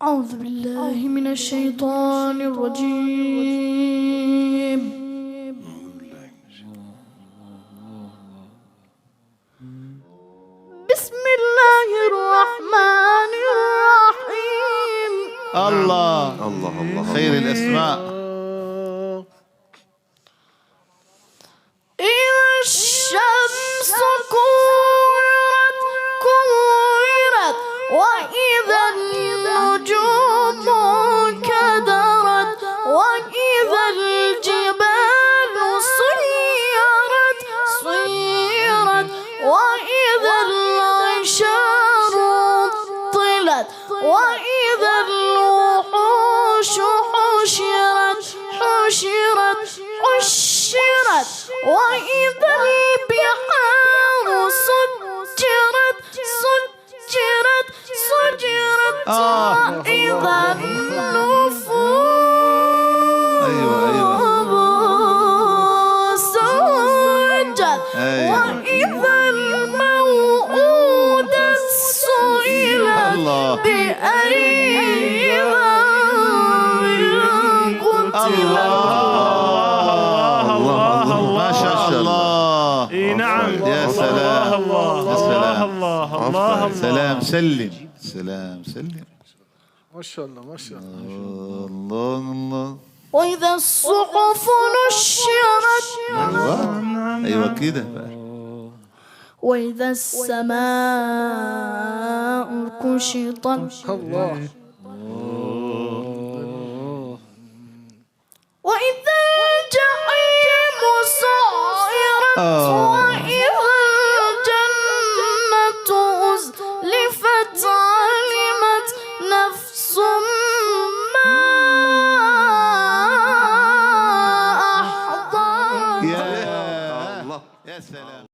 أعوذ بالله من الشيطان الرجيم. بسم الله الرحمن الرحيم. الله الله الله، خير الأسماء. إذا الشمس كورت كورت وإذا النجوم انكدرت وإذا الجبال سيرت سيرت وإذا العشار عطلت وإذا الوحوش حشرت حشرت حشرت وإذا البحار سجرت سجرت سجرت وإذا النفوس زوجت وإذا الموءودة سئلت بأي ذنب قتلت. نعم يا سلام. الله الله الله الله سلام سلم سلام سلم. ما شاء الله ما شاء الله الله الله. وإذا الصحف نشرت أيوة كده. وإذا السماء كشطت الله وإذا الجحيم سعرت وإذا الجنة أزلفت علمت نفس ما أحضرت. يا الله يا سلام.